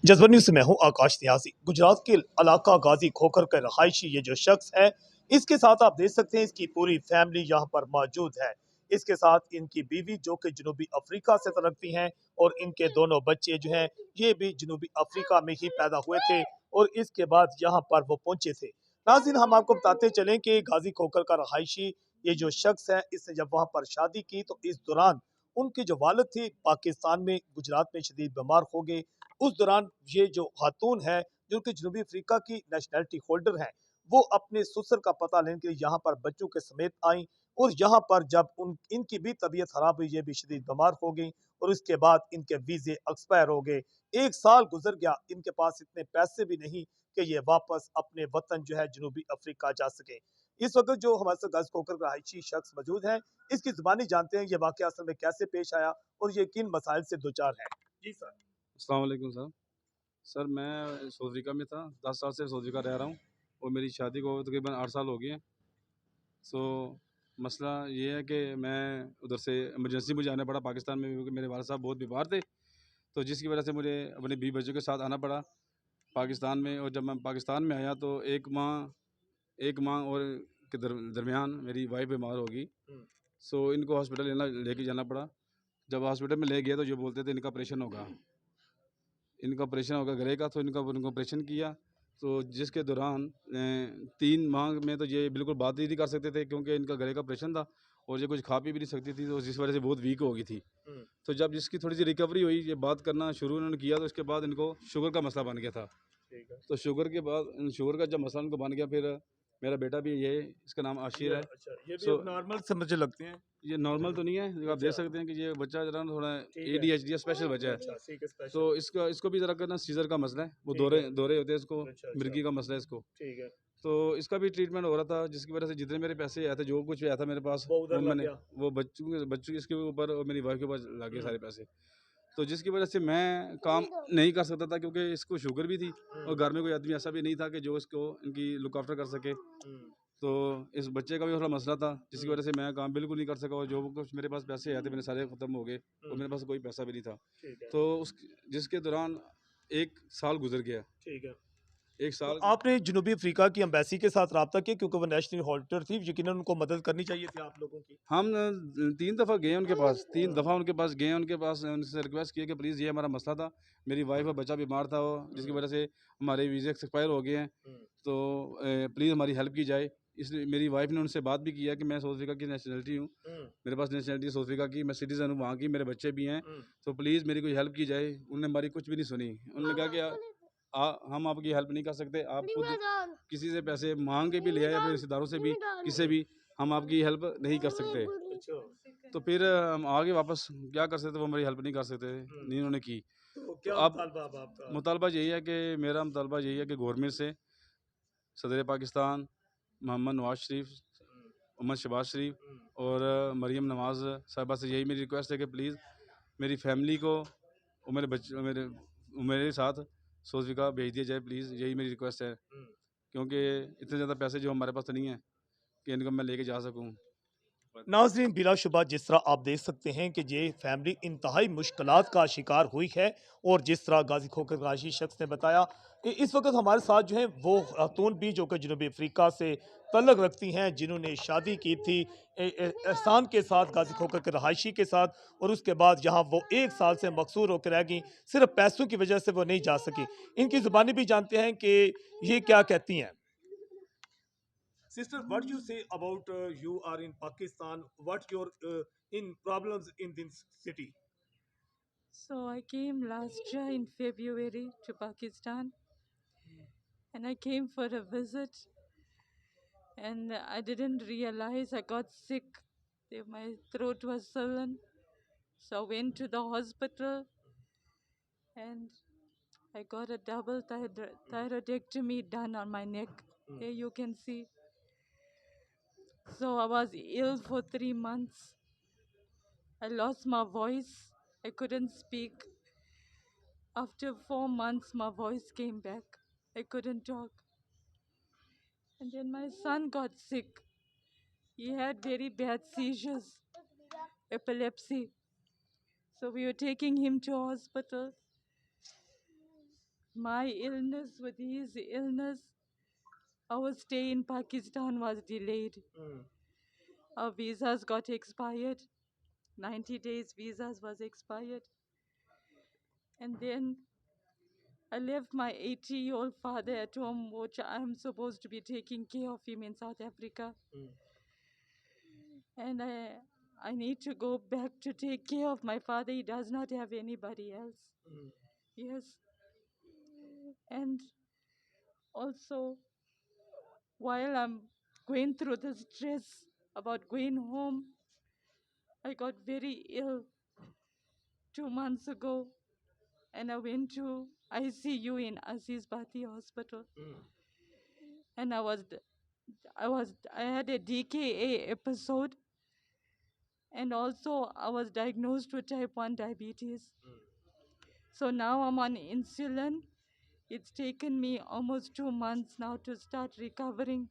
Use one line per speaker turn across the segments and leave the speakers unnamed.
जज़्बा न्यूज़ से मैं हूं आकाश नियाज़ी। गुजरात के इलाका गाजी खोखर का रहायशी ये जो शख्स है, इसके साथ आप देख सकते हैं इसकी पूरी फैमिली यहाँ पर मौजूद है। इसके साथ इनकी बीवी जो कि जनूबी अफ्रीका से रखती हैं और इनके दोनों बच्चे जो हैं ये भी जनूबी अफ्रीका में ही पैदा हुए थे और इसके बाद यहाँ पर वो पहुंचे थे। नाज़रीन, हम आपको बताते चलें कि गाजी खोखर का रहायशी ये जो शख्स है, इसने जब वहाँ पर शादी की तो इस दौरान उनके जो वालिद थे पाकिस्तान में गुजरात में शदीद बीमार हो गए। उस दौरान ये जो खातून है जो कि जनूबी अफ्रीका की नेशनैलिटी होल्डर है, वो अपने ससुर का पता लेने के लिए यहाँ पर बच्चों के समेत आई और यहाँ पर जब इनकी भी तबीयत खराब हुई, ये भी शदीद बीमार हो गई और उसके बाद इनके वीजे एक्सपायर हो गए। 1 साल गुजर गया, इनके पास इतने पैसे भी नहीं कि ये वापस अपने वतन जो है जनूबी अफ्रीका जा सके। इस वक्त जो हमारे साथ गाजी खोखर का रहायशी शख्स मौजूद है, इसकी जुबानी जानते हैं ये वाकया असल में कैसे पेश आया और ये किन मसाइल से दो चार है। जी सर।
अस्सलाम वालेकुम सर। सर मैं साउथ अफ्रीका में था, 10 साल से साउथ अफ्रीका रह रहा हूँ और मेरी शादी को तकरीबन 8 साल हो गए हैं। सो मसला ये है कि मैं उधर से इमरजेंसी मुझे आना पड़ा पाकिस्तान में, क्योंकि मेरे वाले साहब बहुत बीमार थे, तो जिसकी वजह से मुझे अपने बीवी बच्चों के साथ आना पड़ा पाकिस्तान में। और जब मैं पाकिस्तान में आया तो एक माह और के दरमियान मेरी वाइफ बीमार होगी। सो इनको हॉस्पिटल लेके जाना पड़ा। जब हॉस्पिटल में ले गया तो जो बोलते थे इनका ऑपरेशन होगा गले का, तो इनका ऑपरेशन किया। तो जिसके दौरान 3 माह में तो ये बिल्कुल बात ही नहीं कर सकते थे, क्योंकि इनका गले का ऑपरेशन था और ये कुछ खा पी भी नहीं सकती थी, तो जिस वजह से बहुत वीक हो गई थी। तो जब जिसकी थोड़ी सी रिकवरी हुई, ये बात करना शुरू उन्होंने किया, तो उसके बाद इनको शुगर का मसला बन गया था। तो शुगर का जब मसला इनको बन गया, फिर मेरा बेटा भी ये, इसका नाम आशिर है।
अच्छा, ये भी
सो
नॉर्मल से मुझे लगते हैं।
ये नॉर्मल तो नहीं है, आप देख
अच्छा।
सकते हैं कि ये बच्चा जरा ना थोड़ा
ठीक है।
ADHD स्पेशल बच्चा है।
अच्छा, ठीक है,
तो
स्पेशल।
इसको भी ज़रा करना सीज़र का मसला है, वो
ठीक
दौरे
है।
दौरे होते हैं इसको,
अच्छा, अच्छा।
मिर्गी का मसला है इसको।
ठीक है।
तो इसका भी ट्रीटमेंट हो रहा था, जिसकी वजह से जितने मेरे पैसे आए थे, जो कुछ भी आया था मेरे पास,
वो
वो
उधर लग
मैंने
गया।
वो बच्चों के इसके ऊपर और मेरी वाइफ के ऊपर लगे
हम्म।
सारे पैसे। तो जिसकी वजह से मैं काम नहीं कर सकता था, क्योंकि इसको शुगर भी थी और घर में कोई आदमी ऐसा भी नहीं था कि जो इसको इनकी लुक आफ्टर कर सके।
हम्म।
तो इस बच्चे का भी थोड़ा मसला था, जिसकी वजह से मैं काम बिल्कुल नहीं कर सका, और जो कुछ मेरे पास पैसे आए थे मैंने सारे ख़त्म हो गए और मेरे पास कोई पैसा भी नहीं था।
ठीक है।
तो उस जिसके दौरान 1 साल गुजर गया।
ठीक है।
एक
तो
साल
आपने जनूबी अफ्रीका की एम्बेसी के साथ रब्ता किया क्योंकि वो नेशनल होल्डर थी, यकीनन उनको मदद करनी चाहिए थी आप लोगों की।
हम 3 दफ़ा गए उनके पास, 3 दफ़ा उनके पास गए, उनके पास उनसे रिक्वेस्ट किए कि प्लीज़ ये हमारा मसला था, मेरी वाइफ और बच्चा बीमार था, वो जिसकी वजह से हमारे वीज़े एक्सपायर हो गए हैं, तो प्लीज़ हमारी हेल्प की जाए। इसलिए मेरी वाइफ ने उनसे बात भी किया कि मैं साउथ अफ्रीका की नेशनलिटी हूँ, मेरे पास नेशनलिटी साउथ अफ्रीका की, मैं सिटीज़न हूँ वहाँ की, मेरे बच्चे भी हैं, तो प्लीज़ मेरी कोई हेल्प की जाए। उन्होंने हमारी कुछ भी नहीं सुनी। उन्होंने कहा कि हम आपकी हेल्प नहीं कर सकते, आप खुद किसी से पैसे मांग के भी ले आए, अपने रिश्तेदारों से भी, किसी भी, हम आपकी हेल्प नहीं कर सकते।
अच्छा।
तो फिर हम आगे वापस क्या कर सकते, वो हमारी हेल्प नहीं कर सकते, नहीं उन्होंने की।
तो
तो
क्या
अब
मुतालबा अब आपका?
मुतालबा यही है कि मेरा मुतालबा यही है कि गवर्नमेंट से सदर पाकिस्तान मोहम्मद नवाज शरीफ, मोहम्मद शहबाज शरीफ और मरीम नवाज़ साहिबा से यही मेरी रिक्वेस्ट है कि प्लीज़ मेरी फैमिली को और मेरे बच्चे मेरे साथ साउथ अफ्रीका भेज दिया जाए, प्लीज़, यही मेरी रिक्वेस्ट है, क्योंकि इतने ज़्यादा पैसे जो हमारे पास तो नहीं है कि इनको मैं लेके जा सकूँ।
नाज़रीन, बिलाशुबा जिस तरह आप देख सकते हैं कि ये फैमिली इंतहाई मुश्किलात का शिकार हुई है और जिस तरह गाजी खोखर राशि शख्स ने बताया कि इस वक्त हमारे साथ जो है वो खातून भी जो कि जनूबी अफ्रीका से तल्लक रखती हैं, जिन्होंने शादी की थी एहसान के साथ, गाजी खोखर के रहायशी के साथ, और उसके बाद यहाँ वो 1 साल से मकसूर होकर रह गई, सिर्फ पैसों की वजह से वो नहीं जा सकी। इनकी ज़ुबानी भी जानते हैं कि ये क्या कहती हैं। Sister, what do you say about you are in Pakistan? What your in problems in this city?
So I came last year in February to Pakistan and I came for a visit and I didn't realize I got sick. My throat was swollen. So I went to the hospital and I got a double thyroidectomy done on my neck. Here you can see. So I was ill for 3 months. I lost my voice. I couldn't speak. After 4 months, my voice came back. I couldn't talk. And then my son got sick. He had very bad seizures, epilepsy. So we were taking him to hospital. my illness, with his illness, our stay in Pakistan was delayed. Our visas got expired. 90 days visas was expired. And then I left my 80-year-old father at home, which I'm supposed to be taking care of him in South Africa. And I need to go back to take care of my father. He does not have anybody else. Yes. And also, while I'm going through the stress about going home, I got very ill 2 months ago, and I went to ICU in Aziz Bati Hospital. And I had a DKA episode, and also I was diagnosed with type 1 diabetes. So now I'm on insulin. It's taken me almost 2 months now to start recovering.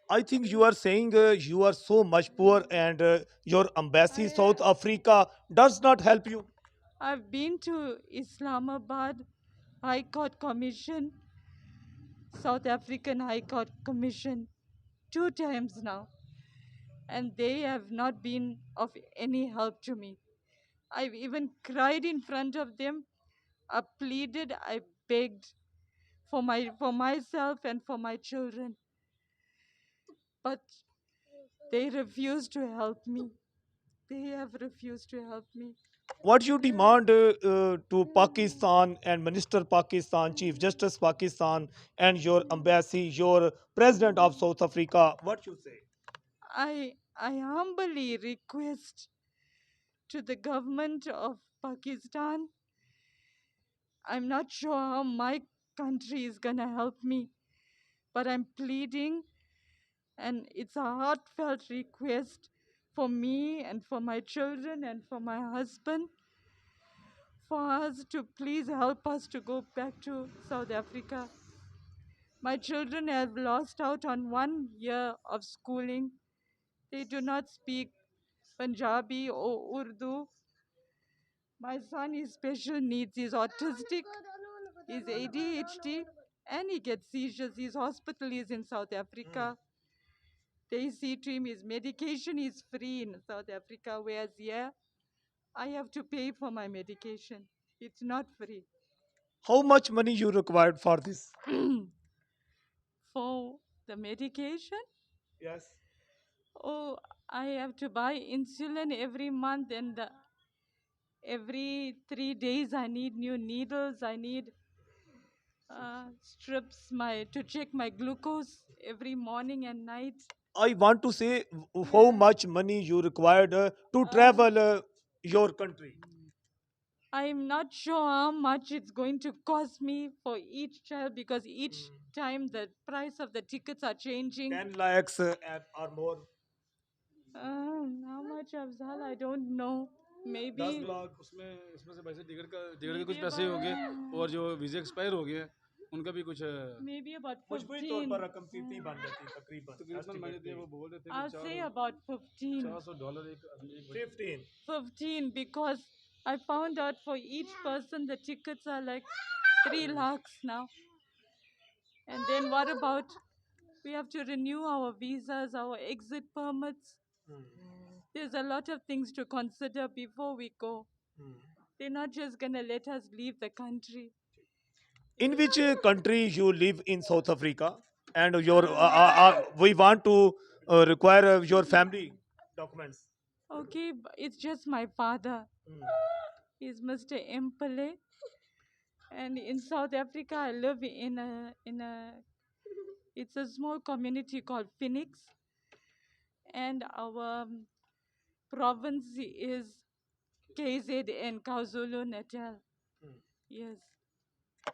I think you are saying you are so much poor and your embassy South Africa does not help you.
I've been to Islamabad High Court Commission, South African High Court Commission, 2 times now, and they have not been of any help to me. I've even cried in front of them. I pleaded, I begged for myself and for my children, but they refused to help me. They have refused to help me.
What you demand to Pakistan and Minister Pakistan, Chief Justice Pakistan, and your embassy, your President of South Africa? What you say?
I humbly request to the government of Pakistan. I'm not sure how my country is gonna help me, but I'm pleading, and it's a heartfelt request for me and for my children and for my husband, for us to please help us to go back to South Africa. My children have lost out on 1 year of schooling. They do not speak Punjabi or Urdu. My son is special needs. He's autistic. He's ADHD, and he gets seizures. His hospital is in South Africa. They see to him his medication is free in South Africa, whereas here I have to pay for my medication. It's not free.
How much money you required for this?
For the medication,
Yes.
oh, I have to buy insulin every month, and every 3 days I need new needles. I need strips to check my glucose every morning and night.
I want to say how much money you required to travel your country.
I'm not sure how much it's going to cost me for each child, because each time the price of the tickets are changing.
10 lakhs or more.
How much, Afzal? I don't know. Maybe
10 lakh.
उसमें से पैसे ticket के कुछ पैसे हो गए, और जो वीज़ा एक्सपायर हो गए उनका भी कुछ
maybe about
मजबूरी तौर
15.
पर रकम कितनी बन जाती है तकरीबन?
तकरीबन मैंने दिए, वो बोल रहे थे
I'll
कि
say about 15.
$400 एक
15.
15, because I found out for each person the tickets are like 3 lakhs now. And then what about, we have to renew our visas, our exit permits. There's a lot of things to consider before we go. They're not just gonna let us leave the country.
In which country you live in South Africa? And your we want to require your family documents.
Okay, it's just my father. He's Mr. Empele. And in South Africa, I live it's a small community called Phoenix. And our province is KZN, KwaZulu Natal. Yes.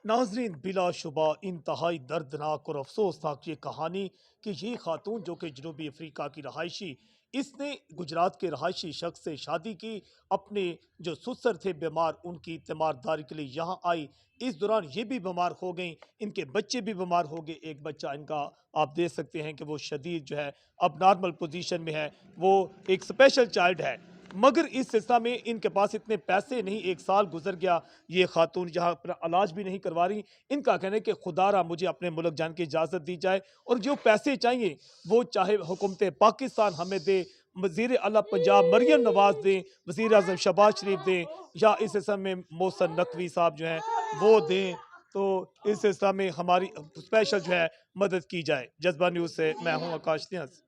नाजरीन बिलाशुबा इंतहाई दर्दनाक और अफसोसनाक ये कहानी कि ये खातून जो कि जनूबी अफ्रीका की रहायशी, इसने गुजरात के रहायशी शख्स से शादी की। अपने जो ससुर थे बीमार, उनकी तीमारदारी के लिए यहाँ आई। इस दौरान ये भी बीमार हो गई, इनके बच्चे भी बीमार हो गए। एक बच्चा इनका आप देख सकते हैं कि वो शदीद जो है अब नॉर्मल पोजीशन में है, वो एक स्पेशल चाइल्ड है। मगर इस सिलसिला में इनके पास इतने पैसे नहीं, 1 साल गुजर गया, ये खातून यहाँ अपना इलाज भी नहीं करवा रही। इनका कहना है कि खुदारा मुझे अपने मुल्क जाने की इजाज़त दी जाए और जो पैसे चाहिए वो चाहे हुकूमत पाकिस्तान हमें दे, वज़ीर आला पंजाब मरियम नवाज़ दें, वज़ीर आज़म शहबाज शरीफ दें, या इस सिलसिले में मोहसिन नकवी साहब जो हैं वो दें। तो इस सिलसिला में हमारी स्पेशल जो है मदद की जाए। जज़्बा न्यूज़ से मैं हूँ आकाश नियाज़।